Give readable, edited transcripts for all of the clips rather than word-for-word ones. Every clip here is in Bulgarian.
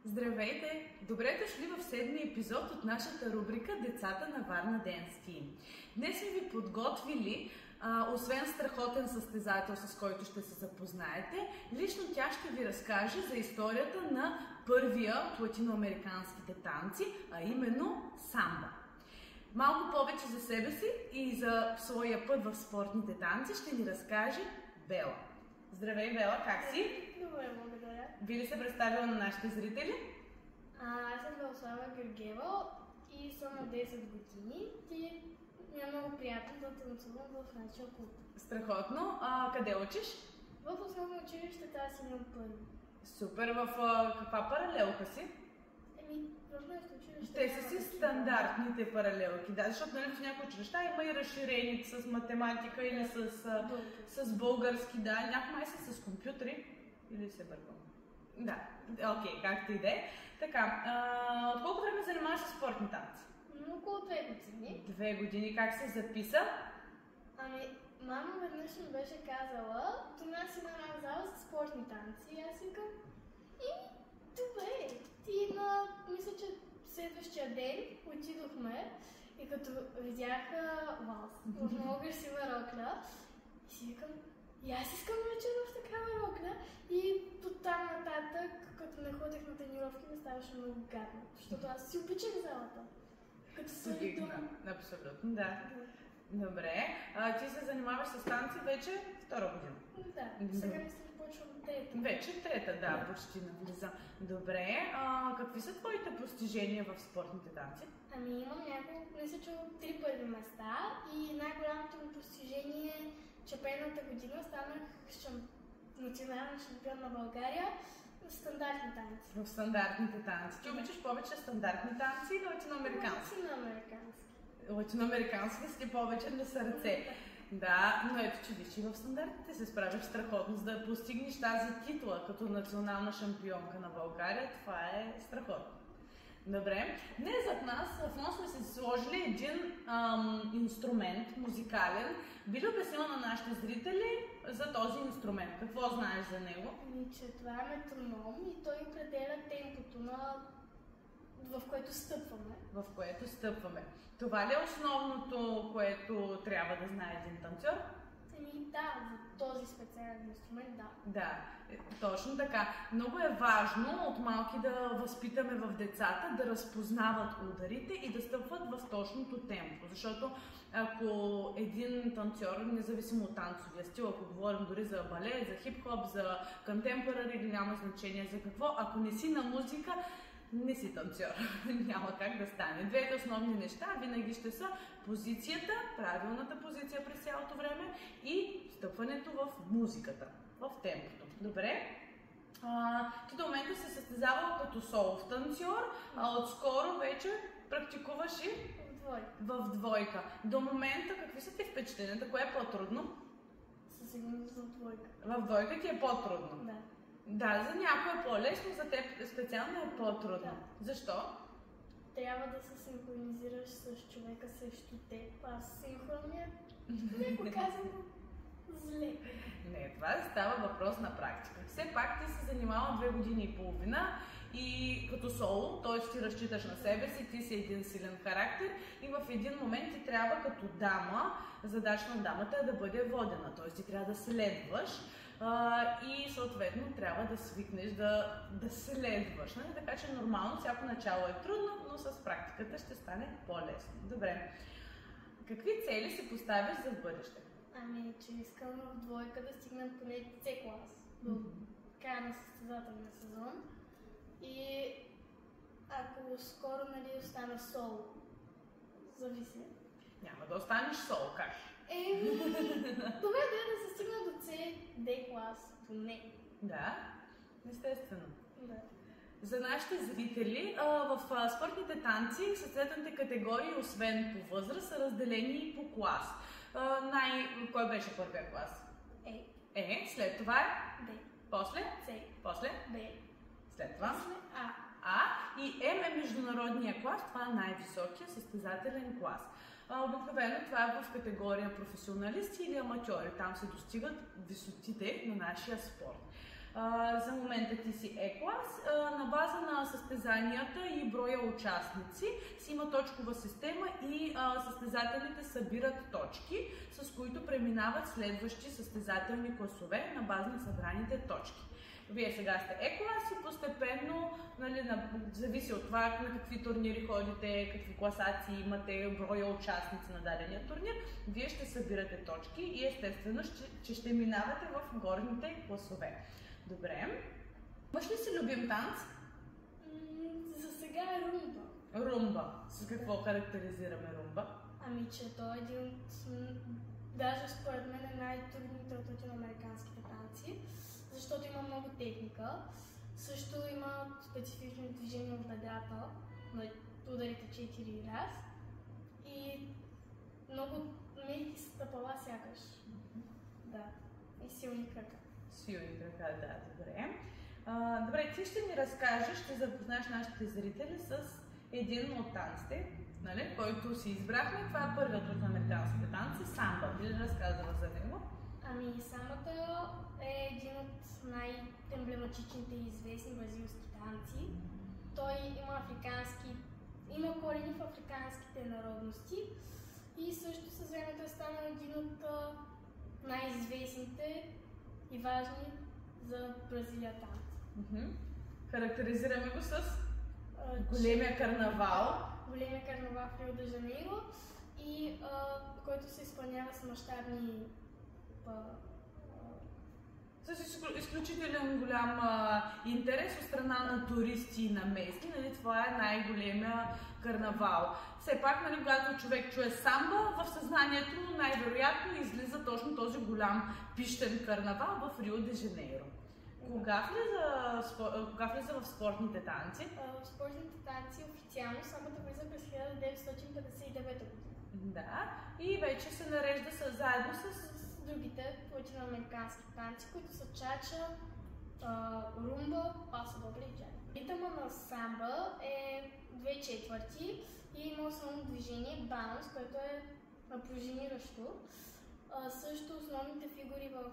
Здравейте! Добре дошли в седмия епизод от нашата рубрика Децата на Варна Денски. Днес сме ви подготвили, освен страхотен състезател, с който ще се запознаете, лично тя ще ви разкаже за историята на първия от латиноамериканските танци, а именно самба. Малко повече за себе си и за своя път в спортните танци ще ни разкаже Бела. Здравей, Бела, как си? Добре, благодаря. Би ли се представила на нашите зрители? Аз съм Белослава Георгиева и съм на 10 години и ми е много приятно да танцувам в нашия клуб. Страхотно. Къде учиш? В основно училище тази си имам първи. Супер. В каква паралелка си? В нашето училище. Те са си стандартните паралелки, да, защото нали, в някои училища има и разширени с математика или с български, да, някои май са с компютри или се бъркам. Да, окей, както и да е. Така, от колко време занимаваш с спортни танци? Около 2 години. 2 години, как се записа? Мама веднъж ми беше казала, до нас има една зала за спортни танци и аз викам, добре. И мисля, че следващия ден отидохме и като видях валс в много красива рокля и си викам, и аз искам вече в такава рокля. И оттам нататък, като не ходех на тренировки, ми ставаше много гадно, защото аз си обичах залата. Като се абсолютно, да. Добре. Ти се занимаваш с танци вече втора година. Да, сега мисля, че почвам трета. Вече трета, да, почти навлиза. Добре. Какви са твоите постижения в спортните танци? Имам няколко, мисля, че от 3 първи места и най-голямото ми постижение е, че предната година станах национален шампион на България в стандартни танци. В стандартните танци. Ти обичаш повече стандартни танци или латиноамерикански? Латиноамерикански. Латиноамерикански си повече на сърце. Да, но ето, че виж и в стандартите се справиш страхотно, за да постигнеш тази титла като национална шампионка на България. Това е страхотно. Добре. Днес зад нас в нос сме се сложили един инструмент, музикален. Би ли обяснила на нашите зрители за този инструмент? Какво знаеш за него? Че това е метроном и той определя темпото, в което стъпваме. В което стъпваме. Това ли е основното, което трябва да знае един танцор? Да, за този специален инструмент, да. Да, точно така. Много е важно от малки да възпитаме в децата да разпознават ударите и да стъпват в точното темпо. Защото ако един танцор, независимо от танцовия стил, ако говорим дори за балет, за хип-хоп, за контемпорари или няма значение за какво, ако не си на музика, не си танцор. Няма как да стане. Двете основни неща винаги ще са позицията, правилната позиция през цялото време и стъпването в музиката, в темпото. Добре? Ти до момента се състезавал като солов танцор, а отскоро вече практикуваш и в двойка. До момента какви са ти впечатленията? Кое е по-трудно? Със сигурност в двойка. В двойка ти е по-трудно? Да. Да, за някой е по-лесно, за теб специално е по-трудно. Да. Защо? Трябва да се синхронизираш с човека срещу теб. Синхрон е, леко казано, зле. Не, това става въпрос на практика. Все пак ти се занимава 2 години и половина и като соло, т.е. ти разчиташ на себе си, ти си един силен характер и в един момент ти трябва като дама, задача на дамата е да бъде водена, т.е. ти трябва да следваш. И съответно трябва да свикнеш да следваш. Нали? Така че нормално, всяко начало е трудно, но с практиката ще стане по-лесно. Добре. Какви цели си поставяш за бъдеще? Че искам в двойка да стигна поне C клас до края на състезателния сезон. И ако скоро остана соло, зависи. Няма да останеш соло, как? Добре да се стигна до C, D клас, поне. Да, естествено. Да. За нашите зрители, в спортните танци съответните категории, освен по възраст, са разделени и по клас. Кой беше първия клас? След това е? D. После? C. После? B. След това? После А. И М е международния клас, това е най-високия състезателен клас. Обикновено това е в категория професионалисти или аматьори. Там се достигат висотите на нашия спорт. За момента ти си Е-клас. На база на състезанията и броя участници си има точкова система и състезателите събират точки, с които преминават следващи състезателни класове на база на събраните точки. Вие сега сте Е-клас и постепенно, нали, зависи от това на какви турнири ходите, какви класации имате, броя участници на дадения турнир, вие ще събирате точки и естествено, че ще минавате в горните класове. Добре. Имаш ли си любим танц? За сега е румба. Румба. С какво характеризираме румба? Ами, че той е един от... Даже според мен е най-трудните от латиноамериканските танци, защото има много техника. Също има специфични движения в бедрата, на ударите 4 раз. И много меки стъпала сякаш. Да. И силни крака. Силни крака, да, добре. Добре, ти ще ни разкажеш, ще запознаеш нашите зрители с един от танците, нали, който си избрахме. Това е първият от американските танци, самба. Би ли разказала за него? Ами, самбата е един от най-емблематичните и известни бразилски танци. Той има корени в африканските народности и също със времето е станал един от най-известните и важни за Бразилия танци. Характеризираме го с големия карнавал. Големия карнавал в Рио де Жанейро и който се изпълнява с мащабни С изключителен голям интерес от страна на туристи и на местни, нали, това е най-големия карнавал. Все пак, нали, когато човек чуе самба, в съзнанието най-вероятно излиза точно този голям пищен карнавал в Рио де Жанейро. Кога влиза в спортните танци? В спортните танци официално самбата влиза през 1959 година. Да, и вече се нарежда заедно с другите латиноамерикански танци, които са чача, румба, пасо добле и джаз. Ритъма на самба е 2/4 и има основно движение баунс, което е пружиниращо. Също основните фигури в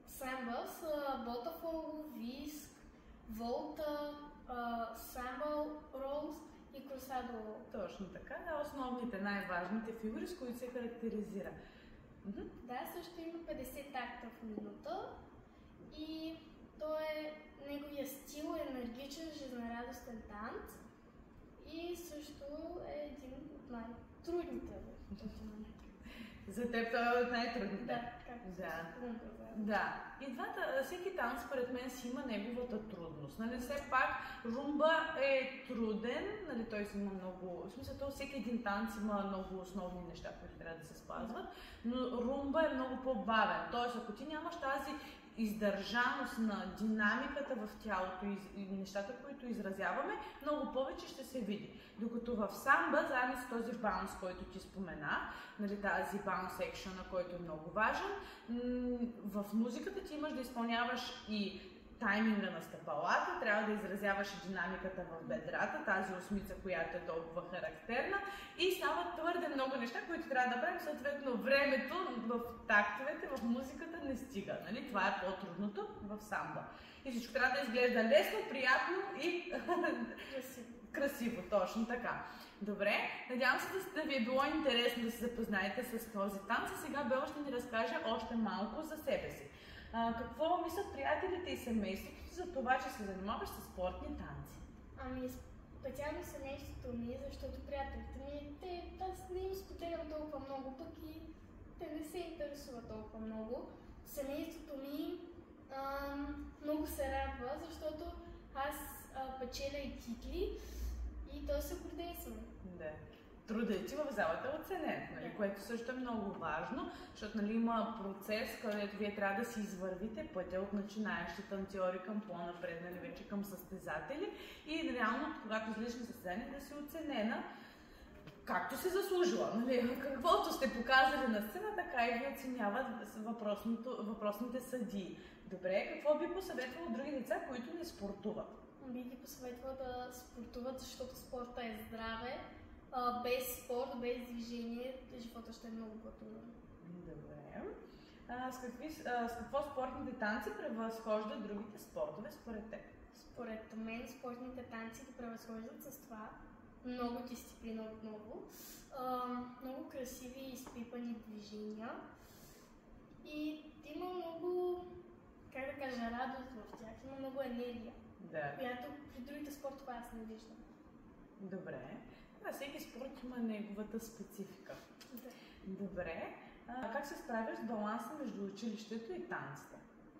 самба са ботафоло, виск, волта, самбъл, роуз и кросадо. Точно така, основните, най-важните фигури, с които се характеризира. Да, също има 50 такта в минута и неговия стил е енергичен, жизнерадостен танц и също е един от най-трудните. За теб това е от най-трудните? Да, както да. И всеки танц според мен си има неговата трудност. Нали, все пак румба е труден, нали, той си има много... В смисъл, всеки един танц има много основни неща, които трябва да се спазват, но румба е много по-бавен. Тоест, ако ти нямаш тази издържаност на динамиката в тялото и нещата, които изразяваме, много повече ще се види. Докато в самба, заедно с този баунс, който ти спомена, нали, тази баунс екшъна, който е много важен, в музиката ти имаш да изпълняваш и тайминга на стъпалата, трябва да изразяваш динамиката в бедрата, тази осмица, която е толкова характерна и стават твърде много неща, които трябва да правим, съответно времето в тактовете, в музиката не стига. Нали? Това е по-трудното в самба. И всичко трябва да изглежда лесно, приятно и красиво, точно така. Добре, надявам се да ви е било интересно да се запознаете с този танц и сега Бела ще ни разкаже още малко за себе си. Какво мислят приятелите и семейството за това, че се занимаваш с спортни танци? Ами, специално семейството ми, защото приятелите ми, аз не им споделям толкова много, пък и те не се интересуват толкова много. Семейството ми много се радва, защото аз печеля и титли и той се гордее с мен. Да. Трудът ти в залата е оценен, нали, което също е много важно, защото, нали, има процес, където вие трябва да си извървите пътя от начинаещи танцори към по-напред, нали, вече към състезатели и реално, когато излизаш на състезание, да си оценена както се заслужила. Нали, каквото сте показали на сцена, така и ви оценяват въпросните съдии. Добре, какво би посъветвало други деца, които не спортуват? Би ги посъветвала да спортуват, защото спорта е здраве. Без спорт, без движение, живота ще е много по-труден. Добре. С какво спортните танци превъзхождат другите спортове според теб? според мен спортните танци го превъзхождат с това. Много дисциплина отново, много красиви изпипани движения и има много, как да кажа, радост в тях, има много енергия, която при другите спортове аз не виждам. Добре. Всеки спорт има неговата специфика. Да. Добре. Как се справяш с баланса между училището и танците?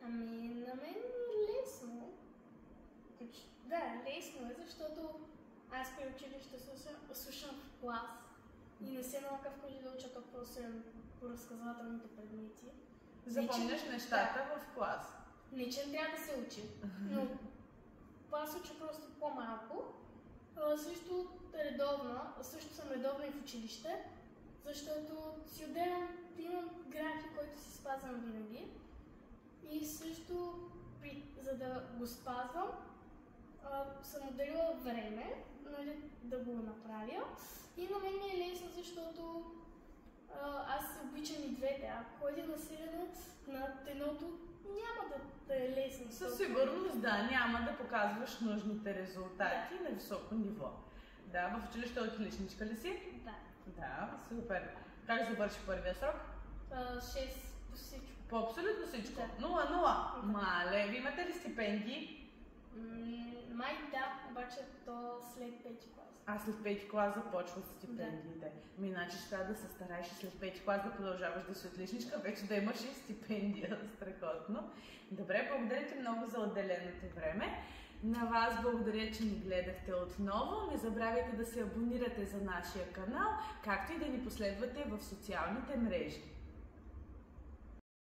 Ами, на мен лесно. Да, лесно е, защото аз при училище слушам в клас и не се налага вкъщи да уча толкова по разказвателните предмети. Запомняш нещата в клас? Не, че не трябва да се учи, но клас уча просто по-малко. Също съм редовна и в училище, защото си отделям, имам график, който си спазвам винаги. И също, за да го спазвам, съм отделила време, нали, да го направя. И на мен ми е лесно, защото аз обичам и двете. Ако ходя насилено над едното, няма да е лесно. Със сигурност да, няма да показваш нужните резултати на високо ниво. Да, в училище отличничка ли си? Да. Да, супер. Как завърши първия срок? 6 по всичко. По абсолютно всичко? Да. 0-0. Мале, ви имате ли стипендии? Май да, обаче то след 5 клас. След 5 клас започват стипендиите. Да. Иначе ще трябва да се стараеш след 5 клас да продължаваш да си отличничка, вече да имаш и стипендия. Страхотно. Добре, благодаря ти много за отделеното време. На вас благодаря, че ни гледахте отново. Не забравяйте да се абонирате за нашия канал, както и да ни последвате в социалните мрежи.